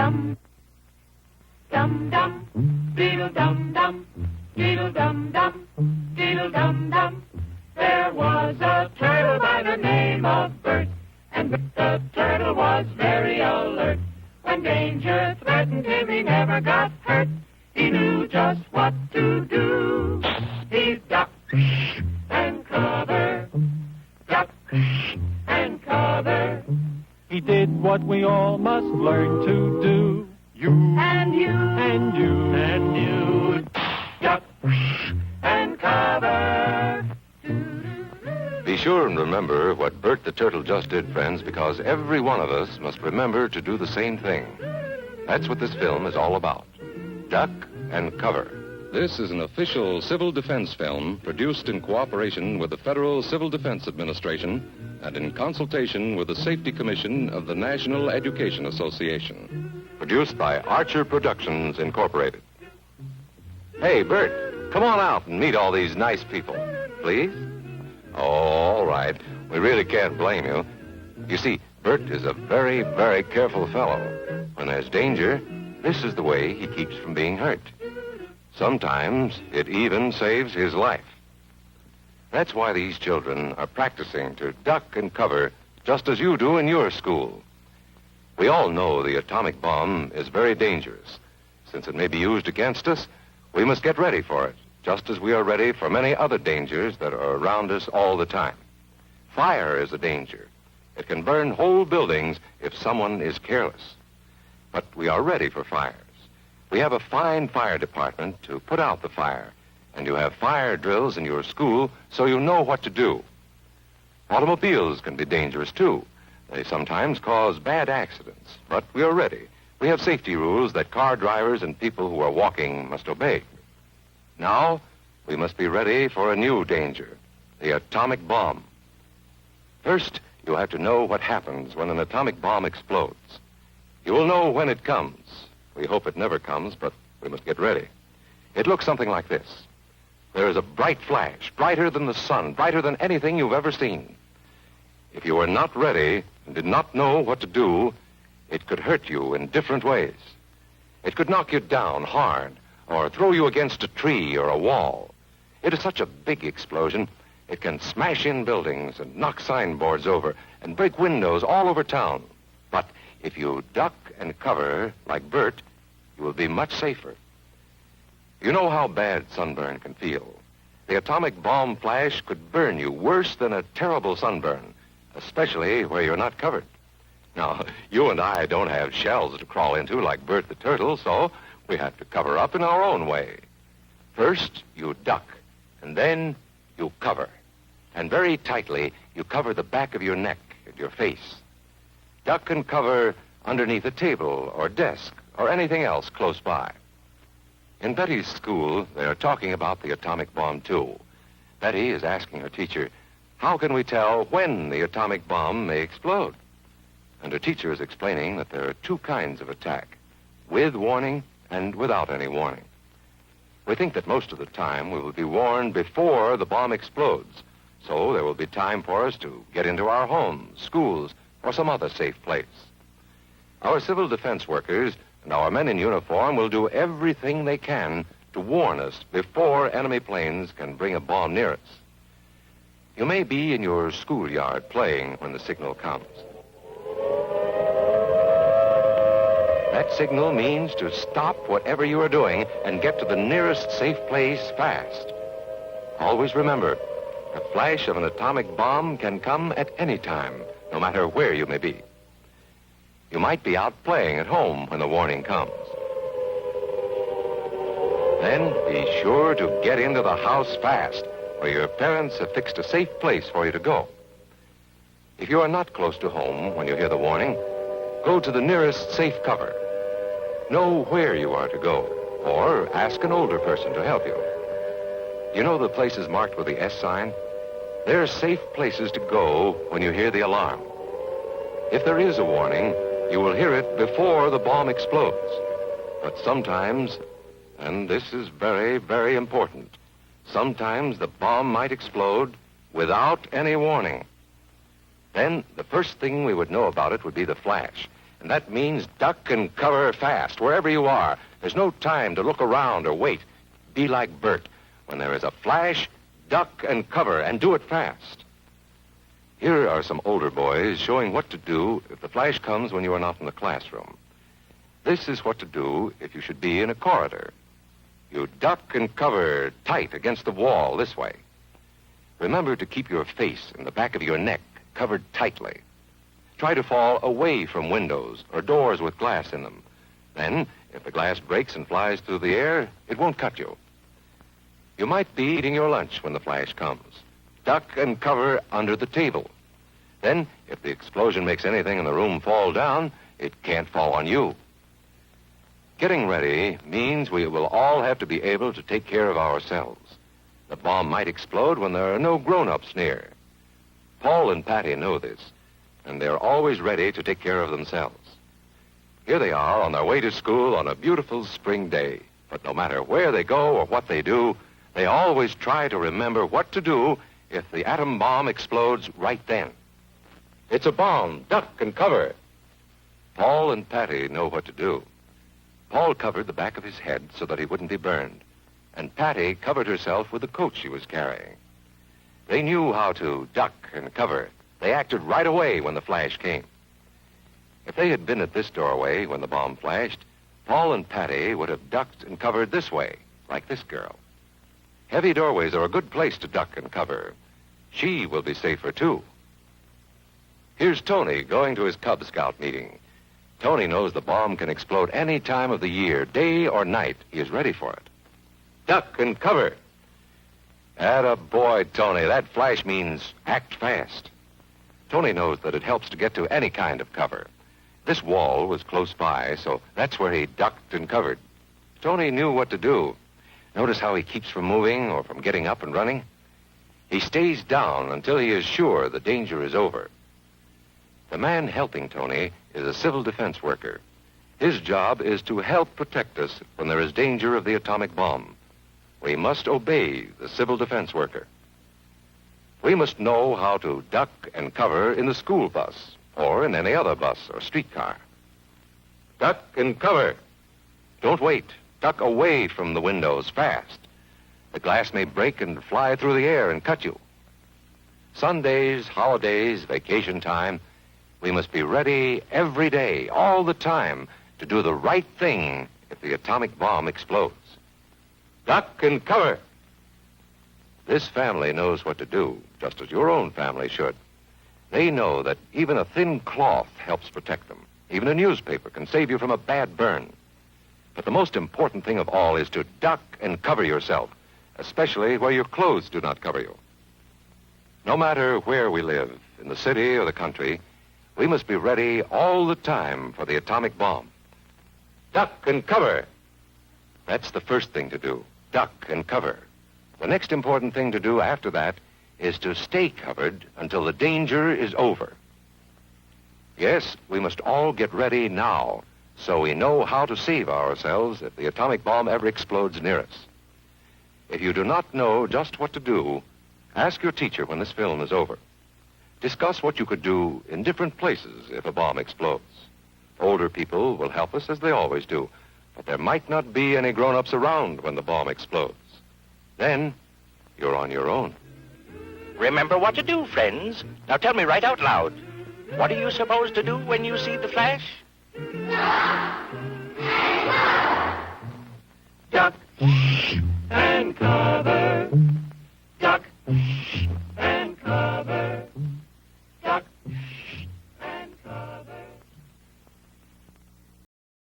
dum, dum dum, diddle dum dum, diddle dum dum, diddle dum dum. There was a turtle by the name of Bert, and Bert the Turtle was very alert. When danger threatened him, he never got hurt. He knew just what to do. He'd duck and cover, duck and cover. He did what we all must learn to do. You and you And you and you, duck and cover. Be sure and remember what Bert the Turtle just did, friends, because every one of us must remember to do the same thing. That's what this film is all about. Duck and cover. This is an official civil defense film produced in cooperation with the Federal Civil Defense Administration and in consultation with the Safety Commission of the National Education Association. Produced by Archer Productions, Incorporated. Hey, Bert, come on out and meet all these nice people, please. Oh, all right. We really can't blame you. You see, Bert is a very, very careful fellow. When there's danger, this is the way he keeps from being hurt. Sometimes it even saves his life. That's why these children are practicing to duck and cover just as you do in your school. We all know the atomic bomb is very dangerous. Since it may be used against us, we must get ready for it, just as we are ready for many other dangers that are around us all the time. Fire is a danger. It can burn whole buildings if someone is careless. But we are ready for fires. We have a fine fire department to put out the fire, and you have fire drills in your school so you know what to do. Automobiles can be dangerous, too. They sometimes cause bad accidents, but we are ready. We have safety rules that car drivers and people who are walking must obey. Now, we must be ready for a new danger, the atomic bomb. First, you have to know what happens when an atomic bomb explodes. You will know when it comes. We hope it never comes, but we must get ready. It looks something like this. There is a bright flash, brighter than the sun, brighter than anything you've ever seen. If you were not ready and did not know what to do, it could hurt you in different ways. It could knock you down hard or throw you against a tree or a wall. It is such a big explosion, it can smash in buildings and knock signboards over and break windows all over town. But if you duck and cover like Bert, you will be much safer. You know how bad sunburn can feel. The atomic bomb flash could burn you worse than a terrible sunburn, especially where you're not covered. Now, you and I don't have shells to crawl into like Bert the Turtle, so we have to cover up in our own way. First, you duck, and then you cover. And very tightly, you cover the back of your neck and your face. Duck and cover underneath a table or desk or anything else close by. In Betty's school, they are talking about the atomic bomb, too. Betty is asking her teacher, how can we tell when the atomic bomb may explode? And her teacher is explaining that there are two kinds of attack, with warning and without any warning. We think that most of the time we will be warned before the bomb explodes, so there will be time for us to get into our homes, schools, or some other safe place. Our civil defense workers and our men in uniform will do everything they can to warn us before enemy planes can bring a bomb near us. You may be in your schoolyard playing when the signal comes. That signal means to stop whatever you are doing and get to the nearest safe place fast. Always remember, the flash of an atomic bomb can come at any time, no matter where you may be. You might be out playing at home when the warning comes. Then be sure to get into the house fast, where your parents have fixed a safe place for you to go. If you are not close to home when you hear the warning, go to the nearest safe cover. Know where you are to go, or ask an older person to help you. You know the places marked with the S sign? They're safe places to go when you hear the alarm. If there is a warning, you will hear it before the bomb explodes. But sometimes, and this is very, very important, sometimes the bomb might explode without any warning. Then the first thing we would know about it would be the flash. And that means duck and cover fast, wherever you are. There's no time to look around or wait. Be like Bert. When there is a flash, duck and cover, and do it fast. Here are some older boys showing what to do if the flash comes when you are not in the classroom. This is what to do if you should be in a corridor. You duck and cover tight against the wall this way. Remember to keep your face and the back of your neck covered tightly. Try to fall away from windows or doors with glass in them. Then, if the glass breaks and flies through the air, it won't cut you. You might be eating your lunch when the flash comes. Duck and cover under the table. Then, if the explosion makes anything in the room fall down, it can't fall on you. Getting ready means we will all have to be able to take care of ourselves. The bomb might explode when there are no grown-ups near. Paul and Patty know this, and they're always ready to take care of themselves. Here they are on their way to school on a beautiful spring day. But no matter where they go or what they do, they always try to remember what to do if the atom bomb explodes right then. It's a bomb. Duck and cover. Paul and Patty know what to do. Paul covered the back of his head so that he wouldn't be burned, and Patty covered herself with the coat she was carrying. They knew how to duck and cover. They acted right away when the flash came. If they had been at this doorway when the bomb flashed, Paul and Patty would have ducked and covered this way, like this girl. Heavy doorways are a good place to duck and cover. She will be safer, too. Here's Tony going to his Cub Scout meeting. Tony knows the bomb can explode any time of the year, day or night. He is ready for it. Duck and cover. Atta boy, Tony. That flash means act fast. Tony knows that it helps to get to any kind of cover. This wall was close by, so that's where he ducked and covered. Tony knew what to do. Notice how he keeps from moving or from getting up and running? He stays down until he is sure the danger is over. The man helping Tony is a civil defense worker. His job is to help protect us when there is danger of the atomic bomb. We must obey the civil defense worker. We must know how to duck and cover in the school bus or in any other bus or streetcar. Duck and cover. Don't wait. Duck away from the windows fast. The glass may break and fly through the air and cut you. Sundays, holidays, vacation time, we must be ready every day, all the time, to do the right thing if the atomic bomb explodes. Duck and cover. This family knows what to do, just as your own family should. They know that even a thin cloth helps protect them. Even a newspaper can save you from a bad burn. But the most important thing of all is to duck and cover yourself, especially where your clothes do not cover you. No matter where we live, in the city or the country, we must be ready all the time for the atomic bomb. Duck and cover. That's the first thing to do, duck and cover. The next important thing to do after that is to stay covered until the danger is over. Yes, we must all get ready now so we know how to save ourselves if the atomic bomb ever explodes near us. If you do not know just what to do, ask your teacher when this film is over. Discuss what you could do in different places if a bomb explodes. Older people will help us as they always do, but there might not be any grown-ups around when the bomb explodes. Then, you're on your own. Remember what to do, friends. Now tell me right out loud. What are you supposed to do when you see the flash? Duck and cover.